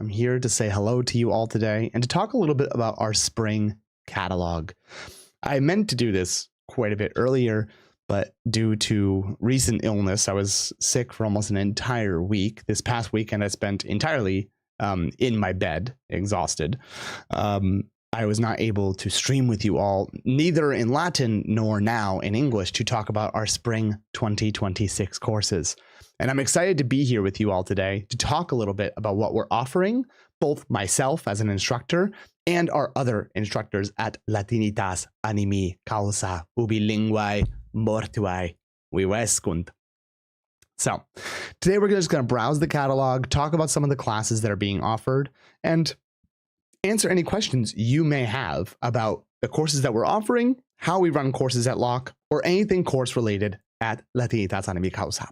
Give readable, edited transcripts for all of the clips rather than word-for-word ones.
I'm here to say hello to you all today and to talk a little bit about our spring catalog. I meant to do this quite a bit earlier, but due to recent illness, I was sick for almost an entire week. This past weekend I spent entirely in my bed, exhausted. I was not able to stream with you all, neither in Latin nor now in English, to talk about our spring 2026 courses. And I'm excited to be here with you all today to talk a little bit about what we're offering, both myself as an instructor and our other instructors at Latinitas Animi Causa Ubi Linguae Mortuae Vivescunt. So today we're just going to browse the catalog, talk about some of the classes that are being offered, and answer any questions you may have about the courses that we're offering, how we run courses at Locke, or anything course related at Latinitas Animi Causa.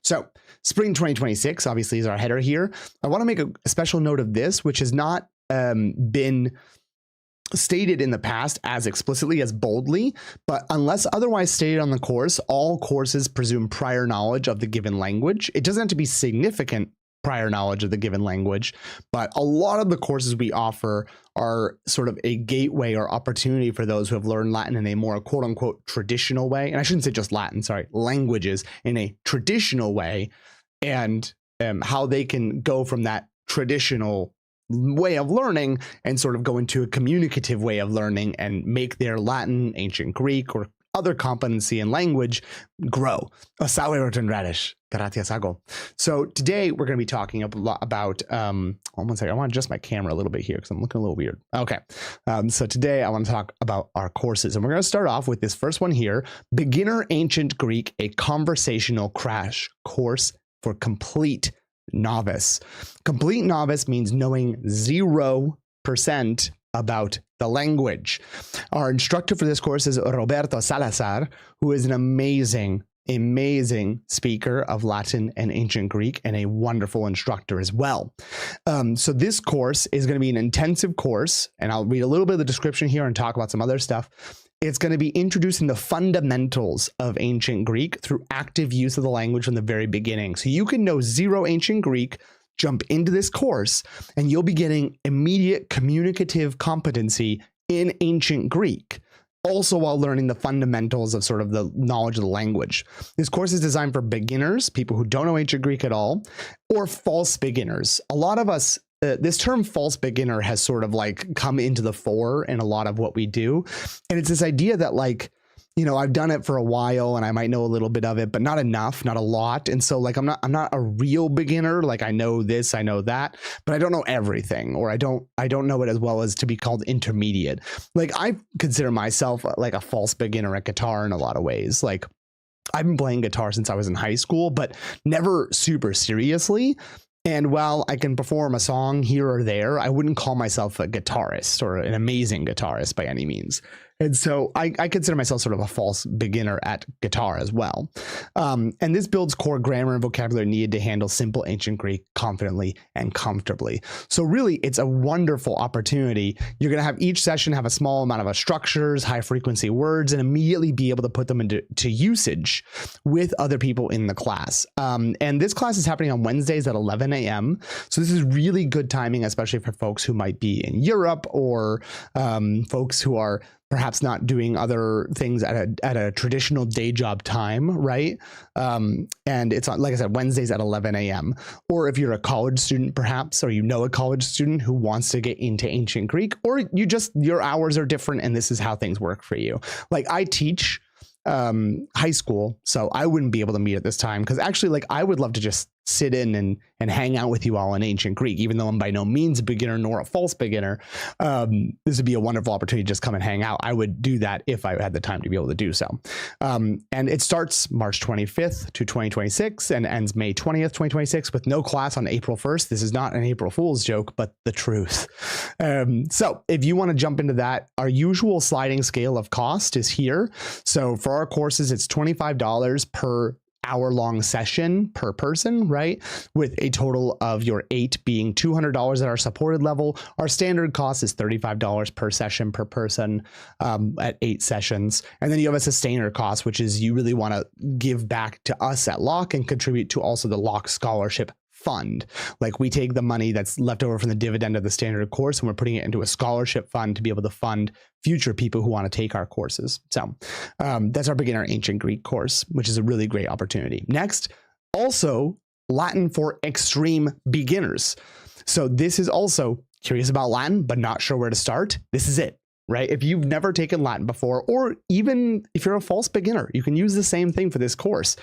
So spring 2026 obviously is our header here. I want to make a special note of this, which has not been stated in the past as explicitly, as boldly, but unless otherwise stated on the course, all courses presume prior knowledge of the given language. It doesn't have to be significant prior knowledge of the given language, but a lot of the courses we offer are sort of a gateway or opportunity for those who have learned Latin in a more quote unquote traditional way. And I shouldn't say just Latin, sorry, languages in a traditional way, and how they can go from that traditional way of learning and sort of go into a communicative way of learning and make their Latin, ancient Greek, or other competency in language grow. So today we're going to be talking a lot about, one second, I want to adjust my camera a little bit here because I'm looking a little weird. Okay, so today I want to talk about our courses, and we're going to start off with this first one here, Beginner Ancient Greek, a conversational crash course for complete novice. Complete novice means knowing 0% about the language. Our instructor for this course is Roberto Salazar, who is an amazing speaker of Latin and ancient Greek and a wonderful instructor as well. So this course is going to be an intensive course, and I'll read a little bit of the description here and talk about some other stuff. It's going to be introducing the fundamentals of ancient Greek through active use of the language from the very beginning. So you can know zero ancient Greek, jump into this course, and you'll be getting immediate communicative competency in ancient Greek, also while learning the fundamentals of sort of the knowledge of the language. This course is designed for beginners, people who don't know ancient Greek at all, or false beginners. A lot of us, this term false beginner has sort of like come into the fore in a lot of what we do. And it's this idea that, like, you know, I've done it for a while and I might know a little bit of it, but not enough, not a lot. And so like, I'm not a real beginner. Like, I know this, I know that, but I don't know everything, or I don't know it as well as to be called intermediate. Like, I consider myself like a false beginner at guitar in a lot of ways. Like, I've been playing guitar since I was in high school, but never super seriously. And while I can perform a song here or there, I wouldn't call myself a guitarist or an amazing guitarist by any means. And so I consider myself sort of a false beginner at guitar as well. And this builds core grammar and vocabulary needed to handle simple ancient Greek confidently and comfortably. So really, it's a wonderful opportunity. You're going to have each session have a small amount of structures, high frequency words, and immediately be able to put them into usage with other people in the class. And this class is happening on Wednesdays at 11 a.m. So this is really good timing, especially for folks who might be in Europe, or folks who are perhaps not doing other things at a traditional day job time, right? And it's on, like I said, Wednesdays at 11 a.m. Or if you're a college student, perhaps, or you know a college student who wants to get into ancient Greek, or your hours are different and this is how things work for you. Like, I teach high school, so I wouldn't be able to meet at this time, because actually, like, I would love to just sit in and hang out with you all in ancient Greek, even though I'm by no means a beginner nor a false beginner. This would be a wonderful opportunity to just come and hang out. I would do that if I had the time to be able to do so. And it starts March 25th to 2026 and ends May 20th, 2026, with no class on April 1st. This is not an April Fool's joke, but the truth. So if you want to jump into that, our usual sliding scale of cost is here. So for our courses, it's $25 per hour-long session per person, right? With a total of your 8 being $200 at our supported level. Our standard cost is $35 per session per person at 8 sessions. And then you have a sustainer cost, which is you really want to give back to us at Locke and contribute to also the Locke Scholarship fund. Like we take the money that's left over from the dividend of the standard course and we're putting it into a scholarship fund to be able to fund future people who want to take our courses. So that's our beginner ancient Greek course, which is a really great opportunity. Next, also Latin for extreme beginners. So this is also curious about Latin, but not sure where to start. This is it. Right? If you've never taken Latin before, or even if you're a false beginner, you can use the same thing for this course.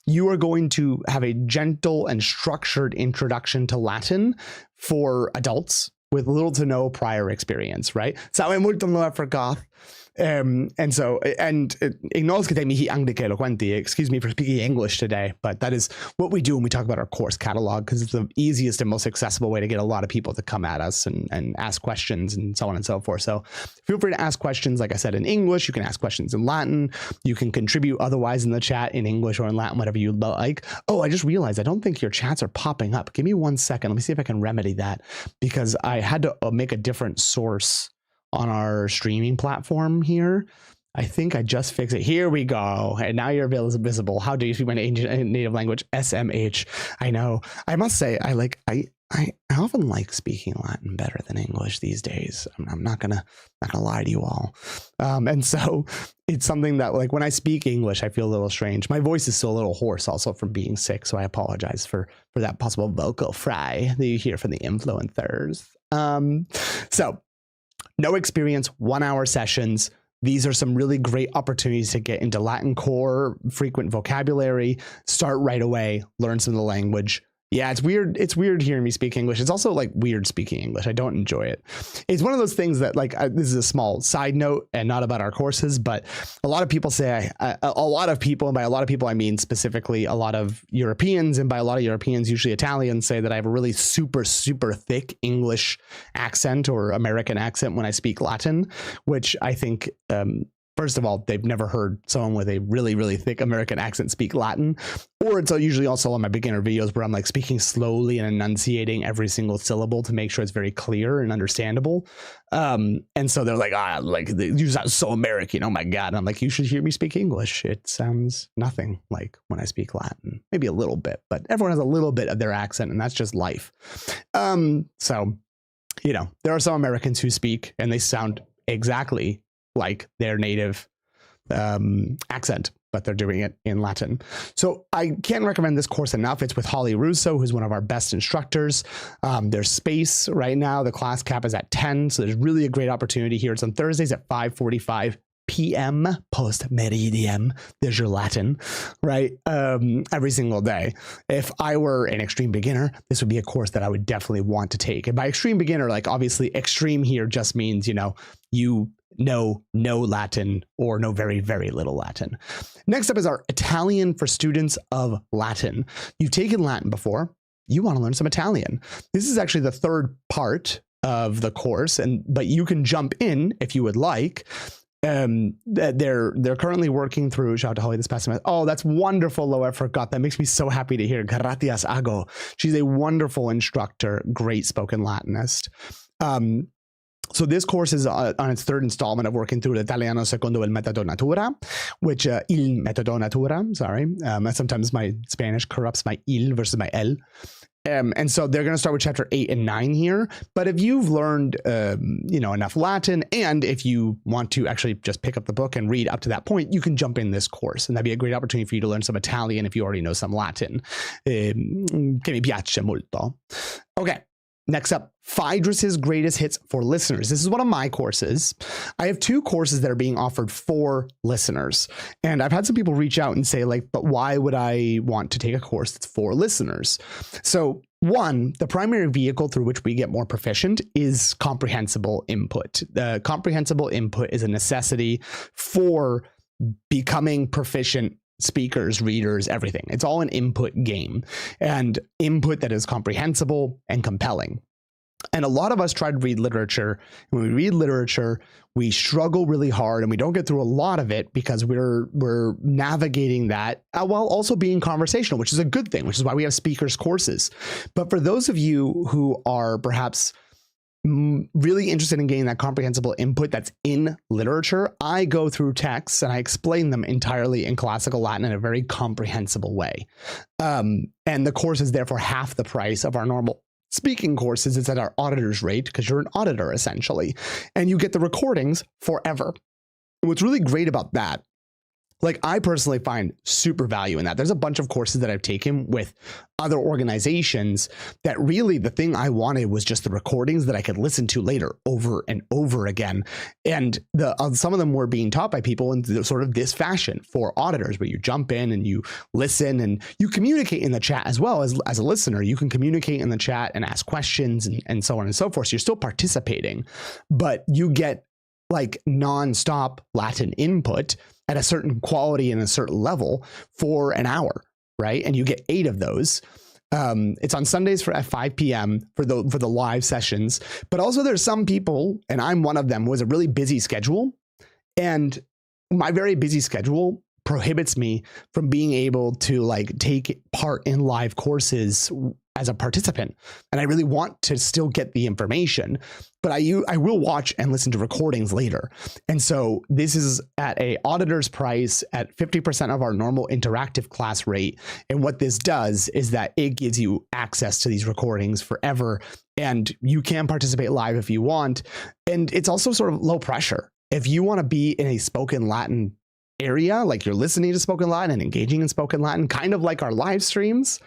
You are going to have a gentle and structured introduction to Latin for adults with little to no prior experience, right? Sabe muito no Africa. And so, excuse me for speaking English today, but that is what we do when we talk about our course catalog, because it's the easiest and most accessible way to get a lot of people to come at us and ask questions and so on and so forth. So feel free to ask questions, like I said, in English. You can ask questions in Latin. You can contribute otherwise in the chat in English or in Latin, whatever you like. Oh, I just realized I don't think your chats are popping up. Give me 1 second. Let me see if I can remedy that, because I had to make a different source on our streaming platform here. I think I just fixed it. Here we go. And now you're visible. How do you speak my native language? SMH. I know. I must say, I often like speaking Latin better than English these days. I'm not gonna lie to you all. And so it's something that, like, when I speak English, I feel a little strange. My voice is still a little hoarse also from being sick. So I apologize for that possible vocal fry that you hear from the influencers. So no experience, 1 hour sessions. These are some really great opportunities to get into Latin core, frequent vocabulary, start right away, learn some of the language. Yeah, it's weird. It's weird hearing me speak English. It's also like weird speaking English. I don't enjoy it. It's one of those things that, like, this is a small side note and not about our courses, but a lot of people say, a lot of people, and by a lot of people, I mean specifically a lot of Europeans, and by a lot of Europeans, usually Italians, say that I have a really super, super thick English accent or American accent when I speak Latin, which I think, first of all, they've never heard someone with a really, really thick American accent speak Latin, or it's usually also on my beginner videos where I'm like speaking slowly and enunciating every single syllable to make sure it's very clear and understandable. And so they're like, you sound so American. Oh my God. And I'm like, you should hear me speak English. It sounds nothing like when I speak Latin, maybe a little bit, but everyone has a little bit of their accent, and that's just life. So, you know, there are some Americans who speak and they sound exactly like their native accent, but they're doing it in Latin. So I can't recommend this course enough. It's with Holly Russo, who's one of our best instructors. There's space right now. The class cap is at 10. So there's really a great opportunity here. It's on Thursdays at 5:45 p.m. post meridiem. There's your Latin, right? Every single day. If I were an extreme beginner, this would be a course that I would definitely want to take. And by extreme beginner, like, obviously extreme here just means, you know, you know no Latin or know very, very little Latin. Next up is our Italian for students of Latin. You've taken Latin before. You want to learn some Italian. This is actually the third part of the course, but you can jump in if you would like. They're currently working through, shout out to Holly this past semester. Oh, that's wonderful, Lo, I forgot. That makes me so happy to hear. Gratias ago. She's a wonderful instructor, great spoken Latinist. So this course is on its third installment of working through L'Italiano secondo il metodo natura, which il metodo natura, sorry. Sometimes my Spanish corrupts my il versus my el. And so they're going to start with chapter 8 and 9 here. But if you've learned, enough Latin, and if you want to actually just pick up the book and read up to that point, you can jump in this course. And that'd be a great opportunity for you to learn some Italian if you already know some Latin. Che mi piace molto. Okay. Next up, Phaedrus's Greatest Hits for Listeners. This is one of my courses. I have 2 courses that are being offered for listeners. And I've had some people reach out and say, like, but why would I want to take a course that's for listeners? So, one, the primary vehicle through which we get more proficient is comprehensible input. Comprehensible input is a necessity for becoming proficient speakers, readers, everything. It's all an input game, and input that is comprehensible and compelling. And a lot of us try to read literature. When we read literature, we struggle really hard and we don't get through a lot of it because we're navigating that while also being conversational, which is a good thing, which is why we have speakers courses. But for those of you who are perhaps really interested in getting that comprehensible input that's in literature, I go through texts and I explain them entirely in classical Latin in a very comprehensible way. And the course is therefore half the price of our normal speaking courses. It's at our auditor's rate because you're an auditor essentially, and you get the recordings forever. What's really great about that, like I personally find super value in that. There's a bunch of courses that I've taken with other organizations that really the thing I wanted was just the recordings that I could listen to later over and over again. And some of them were being taught by people in sort of this fashion for auditors, where you jump in and you listen and you communicate in the chat as well as a listener. You can communicate in the chat and ask questions and so on and so forth. So you're still participating, but you get like nonstop Latin input at a certain quality and a certain level for an hour, right? And you get 8 of those. It's on Sundays at 5 p.m. for the live sessions. But also there's some people, and I'm one of them, who has a really busy schedule. And my very busy schedule prohibits me from being able to like take part in live courses as a participant. And I really want to still get the information, but I will watch and listen to recordings later. And so this is at a auditor's price at 50% of our normal interactive class rate. And what this does is that it gives you access to these recordings forever, and you can participate live if you want. And it's also sort of low pressure. If you want to be in a spoken Latin area, like you're listening to spoken Latin and engaging in spoken Latin, kind of like our live streams,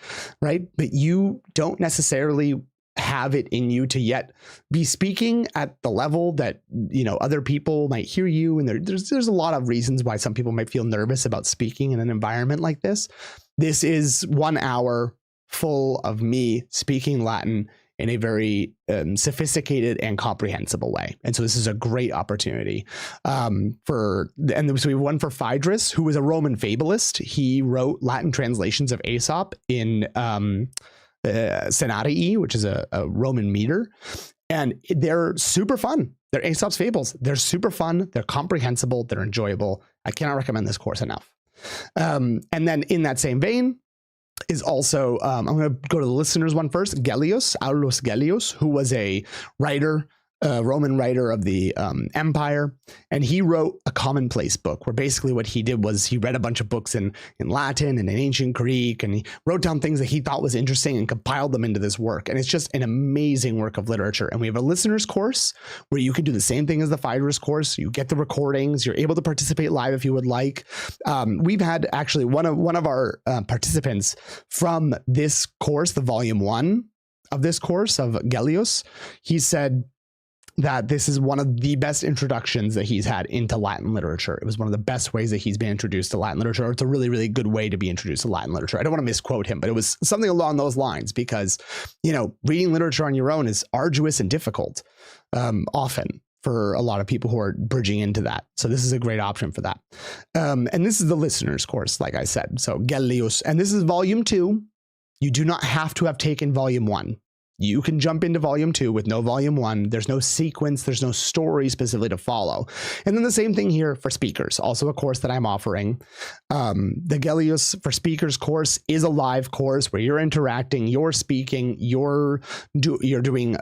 right? But you don't necessarily have it in you to yet be speaking at the level that, you know, other people might hear you. And there's a lot of reasons why some people might feel nervous about speaking in an environment like this. This is 1 hour full of me speaking Latin in a very sophisticated and comprehensible way. And so this is a great opportunity so we have one for Phaedrus, who was a Roman fabulist. He wrote Latin translations of Aesop in Senarii, which is a Roman meter. And they're super fun. They're Aesop's fables. They're super fun. They're comprehensible. They're enjoyable. I cannot recommend this course enough. And then in that same vein, is also, I'm going to go to the listeners one first, Aulus Gellius, who was a writer, Roman writer of the empire. And he wrote a commonplace book where basically what he did was he read a bunch of books in Latin and in ancient Greek, and he wrote down things that he thought was interesting and compiled them into this work. And it's just an amazing work of literature. And we have a listeners course where you can do the same thing as the Phaedrus course. You get the recordings. You're able to participate live if you would like. We've had actually one of our participants from this course, the volume 1 of this course of Gellius, he said that this is one of the best introductions that he's had into Latin literature. It was one of the best ways that he's been introduced to Latin literature. It's a really, really good way to be introduced to Latin literature. I don't want to misquote him, but it was something along those lines because, you know, reading literature on your own is arduous and difficult often for a lot of people who are bridging into that. So this is a great option for that. And this is the listeners course, like I said. So Gellius, and this is volume 2. You do not have to have taken volume 1. You can jump into volume 2 with no volume 1. There's no sequence. There's no story specifically to follow. And then the same thing here for speakers, also a course that I'm offering. The Gellius for Speakers course is a live course where you're interacting, you're speaking, you're reading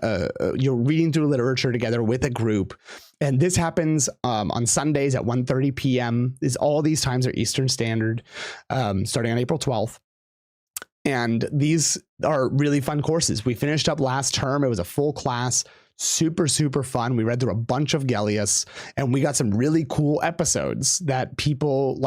through literature together with a group. And this happens on Sundays at 1:30 p.m. All these times are Eastern Standard, starting on April 12th. And these are really fun courses. We finished up last term. It was a full class, super, super fun. We read through a bunch of Gellius, and we got some really cool episodes that people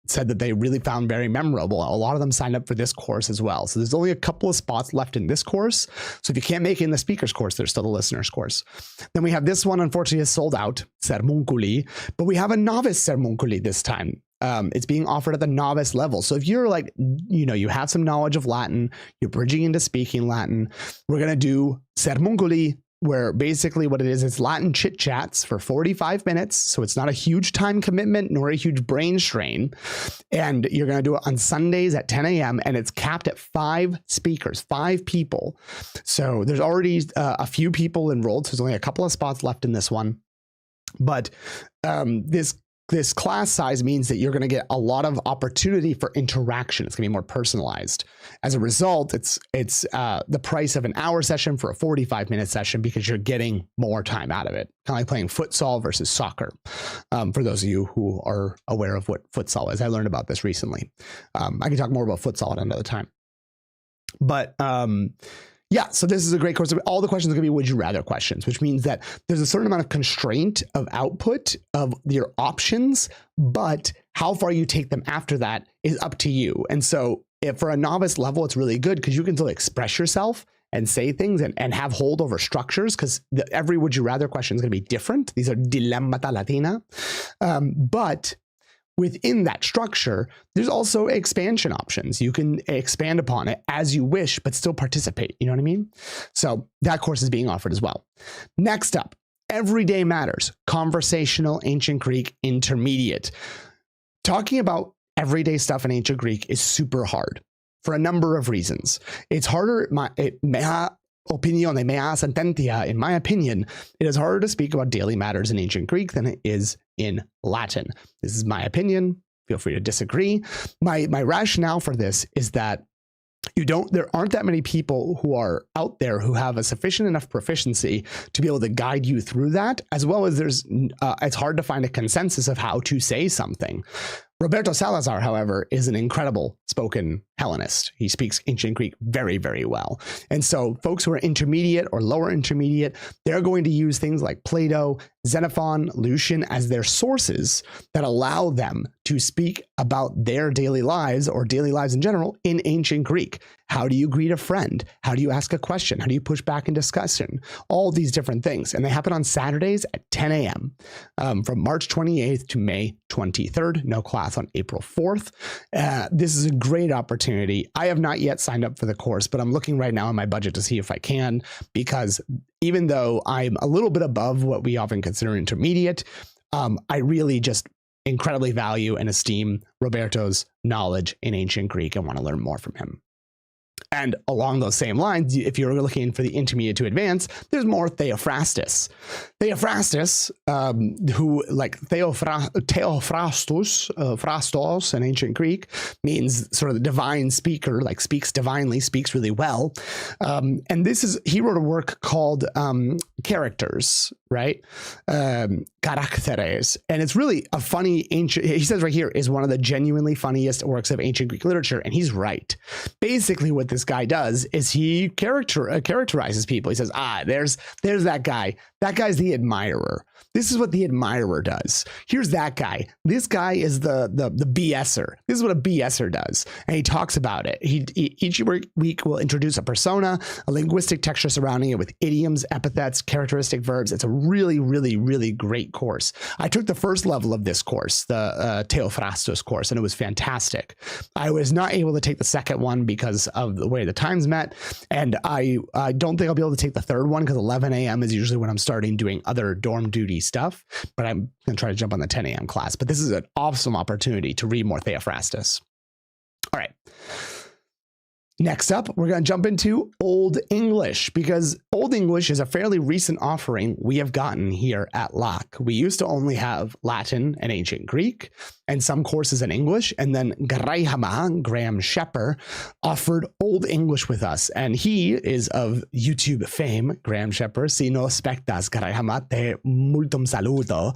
said that they really found very memorable. A lot of them signed up for this course as well. So there's only a couple of spots left in this course. So if you can't make it in the speakers course, there's still the listeners course. Then we have this one, unfortunately, is sold out, Sermunculi, but we have a novice Sermunculi this time. It's being offered at the novice level. So if you're you have some knowledge of Latin, you're bridging into speaking Latin, we're going to do Sermunculi, where basically what it is, it's Latin chit chats for 45 minutes. So it's not a huge time commitment nor a huge brain strain. And you're going to do it on Sundays at 10 a.m. and it's capped at 5 speakers, 5 people. So there's already a few people enrolled. So there's only a couple of spots left in this one. But this this class size means that you're going to get a lot of opportunity for interaction. It's going to be more personalized. As a result, it's the price of an hour session for a 45-minute session because you're getting more time out of it. Kind of like playing futsal versus soccer. For those of you who are aware of what futsal is, I learned about this recently. I can talk more about futsal at another time. But yeah, so this is a great course. All the questions are going to be would you rather questions, which means that there's a certain amount of constraint of output of your options, but how far you take them after that is up to you. And so if for a novice level, it's really good because you can still express yourself and say things and have hold over structures because every would you rather question is going to be different. These are dilemmata latina. But within that structure, there's also expansion options. You can expand upon it as you wish, but still participate. You know what I mean? So that course is being offered as well. Next up, Everyday Matters, Conversational Ancient Greek Intermediate. Talking about everyday stuff in Ancient Greek is super hard for a number of reasons. It's harder, in my opinion, in my opinion, it is harder to speak about daily matters in Ancient Greek than it is in Latin. This is my opinion. Feel free to disagree. My rationale for this is that there aren't that many people who are out there who have a sufficient enough proficiency to be able to guide you through that, as well as it's hard to find a consensus of how to say something. Roberto Salazar, however, is an incredible spoken Hellenist. He speaks Ancient Greek very, very well. And so folks who are intermediate or lower intermediate, they're going to use things like Plato, Xenophon, Lucian as their sources that allow them to speak about their daily lives or daily lives in general in Ancient Greek. How do you greet a friend? How do you ask a question? How do you push back in discussion? All these different things. And they happen on Saturdays at 10 a.m. From March 28th to May 23rd. No class on April 4th. This is a great opportunity. I have not yet signed up for the course, but I'm looking right now in my budget to see if I can, because even though I'm a little bit above what we often consider intermediate, I really just incredibly value and esteem Roberto's knowledge in Ancient Greek and want to learn more from him. And along those same lines, if you're looking for the intermediate to advanced, there's more Theophrastus. Theophrastus, who like Theophrastus, Phrastos in Ancient Greek, means sort of the divine speaker, like speaks divinely, speaks really well. And he wrote a work called Characters, right? Caracteres. And it's really a funny ancient, he says right here, is one of the genuinely funniest works of Ancient Greek literature. And he's right. Basically what this guy does is he characterizes people. He says, there's that guy. That guy's the admirer. This is what the admirer does. Here's that guy. This guy is the BSer. This is what a BSer does. And he talks about it. Each week will introduce a persona, a linguistic texture surrounding it with idioms, epithets, characteristic verbs. It's a really, really, really great course. I took the first level of this course, the Theophrastus course, and it was fantastic. I was not able to take the second one because of the way the times met. And I don't think I'll be able to take the third one because 11 a.m. is usually when I'm starting doing other dorm duty stuff, but I'm going to try to jump on the 10 a.m. class. But this is an awesome opportunity to read more Theophrastus. All right. Next up, we're going to jump into Old English, because Old English is a fairly recent offering we have gotten here at LAC. We used to only have Latin and Ancient Greek and some courses in English, and then Graham Shepper, offered Old English with us, and he is of YouTube fame. Graham Shepper, si no spectas Graham, te multum saludo.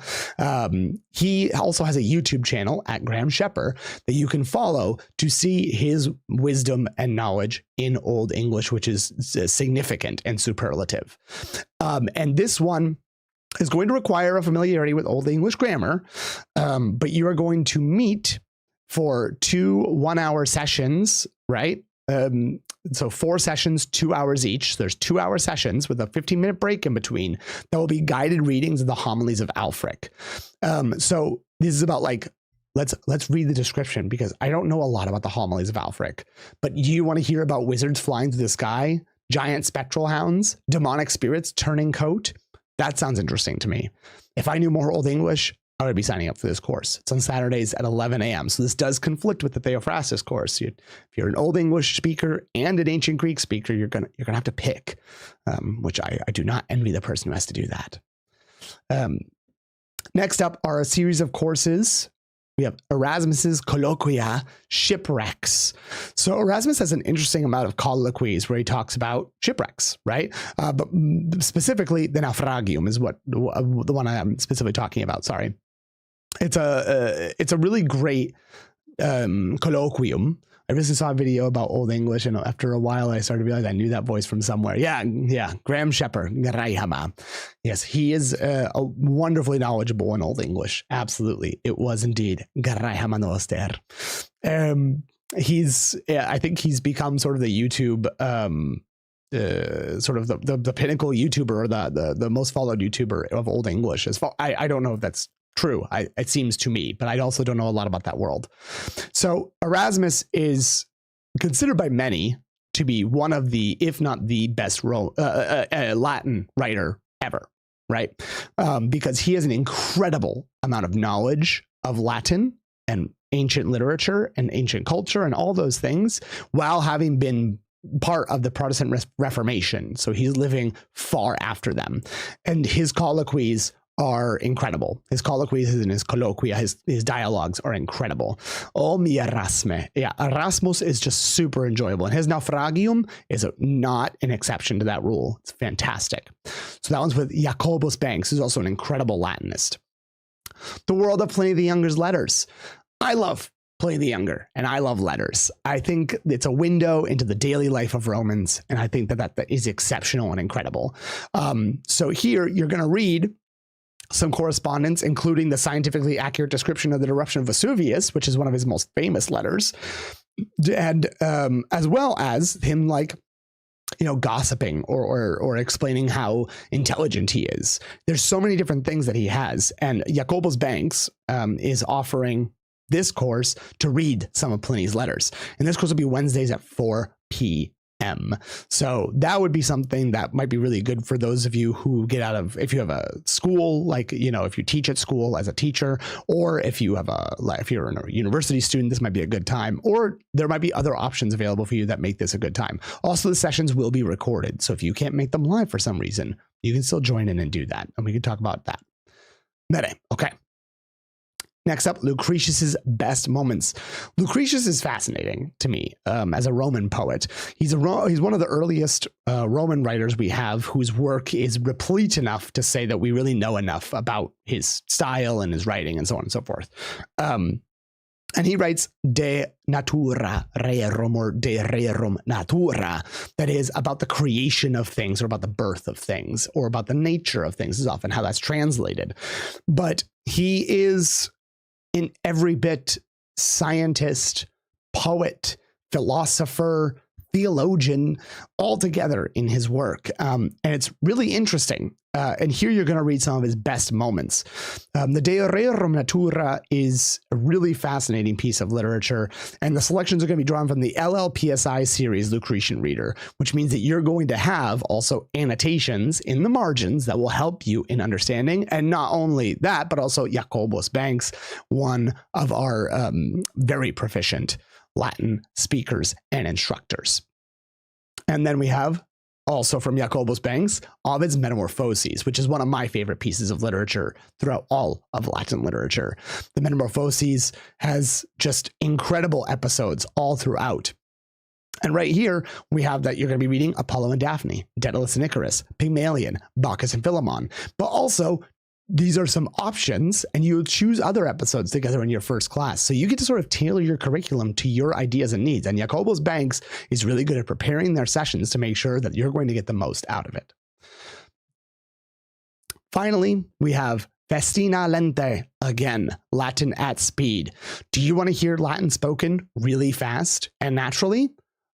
He also has a YouTube channel at Graham Shepper that you can follow to see his wisdom and knowledge in Old English, which is significant and superlative. And this one is going to require a familiarity with Old English grammar, but you are going to meet for 2 1-hour sessions, right? So 4 sessions, 2 hours each. There's 2-hour sessions with a 15-minute break in between. That will be guided readings of the homilies of Alfric. So this is about like, let's read the description, because I don't know a lot about the homilies of Alfric, but you want to hear about wizards flying through the sky, giant spectral hounds, demonic spirits turning coat? That sounds interesting to me. If I knew more Old English, I would be signing up for this course. It's on Saturdays at 11 a.m. So this does conflict with the Theophrastus course. If you're an Old English speaker and an Ancient Greek speaker, you're gonna have to pick, which I do not envy the person who has to do that. Next up are a series of courses. We have Erasmus's Colloquia, Shipwrecks. So Erasmus has an interesting amount of colloquies where he talks about shipwrecks, right? But specifically, the Naufragium is what the one I'm specifically talking about. Sorry, it's a really great colloquium. I recently saw a video about Old English, and after a while, I started to realize I knew that voice from somewhere. Yeah, Graham Shepherd, Garayhama. Yes, he is wonderfully knowledgeable in Old English. Absolutely, it was indeed Garayhama Noster. I think he's become sort of the YouTube, sort of the pinnacle YouTuber, or the most followed YouTuber of Old English. I don't know if that's true. It seems to me, but I also don't know a lot about that world. So Erasmus is considered by many to be one of the, if not the best Latin writer ever, right? Because he has an incredible amount of knowledge of Latin and ancient literature and ancient culture and all those things, while having been part of the Protestant Reformation. So he's living far after them, and his colloquies are incredible. His colloquies and his colloquia, his dialogues are incredible. Oh, mi Erasme. Yeah, Erasmus is just super enjoyable. And his Naufragium is not an exception to that rule. It's fantastic. So that one's with Jacobus Banks, who's also an incredible Latinist. The World of Pliny the Younger's Letters. I love Pliny the Younger, and I love letters. I think it's a window into the daily life of Romans, and I think that is exceptional and incredible. So here you're going to read some correspondence, including the scientifically accurate description of the eruption of Vesuvius, which is one of his most famous letters, and as well as him, like, gossiping or explaining how intelligent he is. There's so many different things that he has, and Jacobus Banks is offering this course to read some of Pliny's letters, and this course will be Wednesdays at 4 p.m. So that would be something that might be really good for those of you who get out of, if you have a school, like, if you teach at school as a teacher, or if you have if you're a university student, this might be a good time, or there might be other options available for you that make this a good time. Also, the sessions will be recorded. So if you can't make them live for some reason, you can still join in and do that. And we can talk about that. Okay. Next up, Lucretius's best moments. Lucretius is fascinating to me as a Roman poet. He's one of the earliest Roman writers we have whose work is replete enough to say that we really know enough about his style and his writing and so on and so forth. And he writes De Natura Rerum, or De Rerum Natura, that is about the creation of things, or about the birth of things, or about the nature of things is often how that's translated. But he is in every bit scientist, poet, philosopher, theologian, all together in his work. And it's really interesting. And here you're going to read some of his best moments. The De Rerum Natura is a really fascinating piece of literature, and the selections are going to be drawn from the LLPSI series Lucretian Reader, which means that you're going to have also annotations in the margins that will help you in understanding. And not only that, but also Jacobus Banks, one of our very proficient Latin speakers and instructors. And then we have also from Jacobus Banks, Ovid's Metamorphoses, which is one of my favorite pieces of literature throughout all of Latin literature. The Metamorphoses has just incredible episodes all throughout. And right here, we have that you're going to be reading Apollo and Daphne, Daedalus and Icarus, Pygmalion, Bacchus and Philemon, but also these are some options, and you choose other episodes together in your first class. So you get to sort of tailor your curriculum to your ideas and needs. And Jacobus Banks is really good at preparing their sessions to make sure that you're going to get the most out of it. Finally, we have Festina Lente, again, Latin at speed. Do you want to hear Latin spoken really fast and naturally?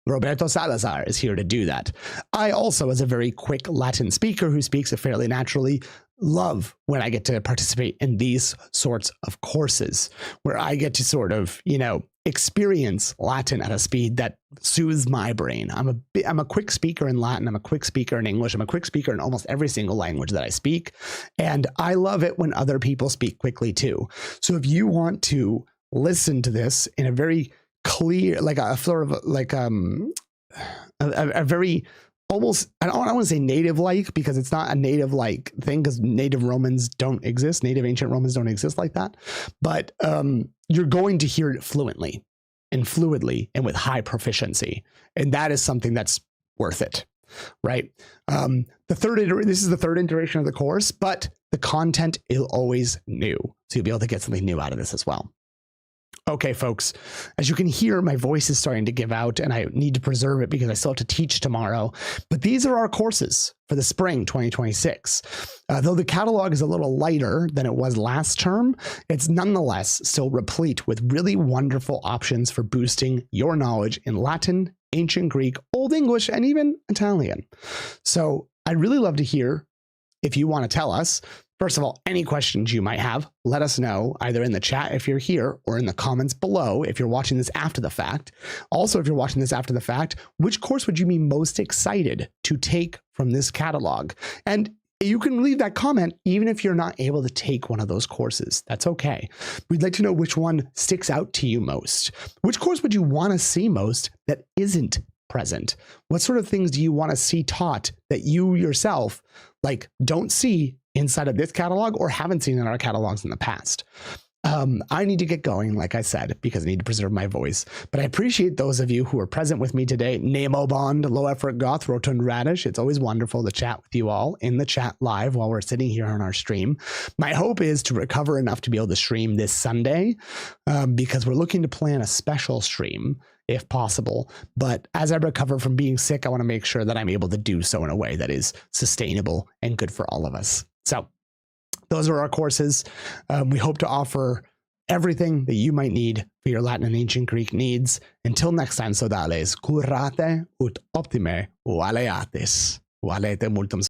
Roberto Salazar is here to do that. I also, as a very quick Latin speaker who speaks it fairly naturally, love when I get to participate in these sorts of courses where I get to sort of, experience Latin at a speed that soothes my brain. I'm a quick speaker in Latin. I'm a quick speaker in English. I'm a quick speaker in almost every single language that I speak. And I love it when other people speak quickly too. So if you want to listen to this in a very clear, like a sort of like a very almost, I don't want to say native-like, because it's not a native-like thing, because native Romans don't exist. Native ancient Romans don't exist like that. But you're going to hear it fluently and fluidly and with high proficiency. And that is something that's worth it, right? This is the third iteration of the course, but the content is always new. So you'll be able to get something new out of this as well. Okay, folks, as you can hear, my voice is starting to give out, and I need to preserve it because I still have to teach tomorrow. But these are our courses for the spring 2026. Though the catalog is a little lighter than it was last term, it's nonetheless still replete with really wonderful options for boosting your knowledge in Latin, Ancient Greek, Old English, and even Italian. So I'd really love to hear if you want to tell us. First of all, any questions you might have, let us know either in the chat if you're here or in the comments below if you're watching this after the fact. Also, if you're watching this after the fact, which course would you be most excited to take from this catalog? And you can leave that comment even if you're not able to take one of those courses. That's okay. We'd like to know which one sticks out to you most. Which course would you want to see most that isn't present? What sort of things do you want to see taught that you yourself don't see inside of this catalog or haven't seen in our catalogs in the past? I need to get going, like I said, because I need to preserve my voice. But I appreciate those of you who are present with me today. Nemo Bond, Low Effort Goth, Rotund Radish. It's always wonderful to chat with you all in the chat live while we're sitting here on our stream. My hope is to recover enough to be able to stream this Sunday, because we're looking to plan a special stream if possible. But as I recover from being sick, I want to make sure that I'm able to do so in a way that is sustainable and good for all of us. So those are our courses. We hope to offer everything that you might need for your Latin and Ancient Greek needs. Until next time, sodales, curate ut optime valeatis. Valete multum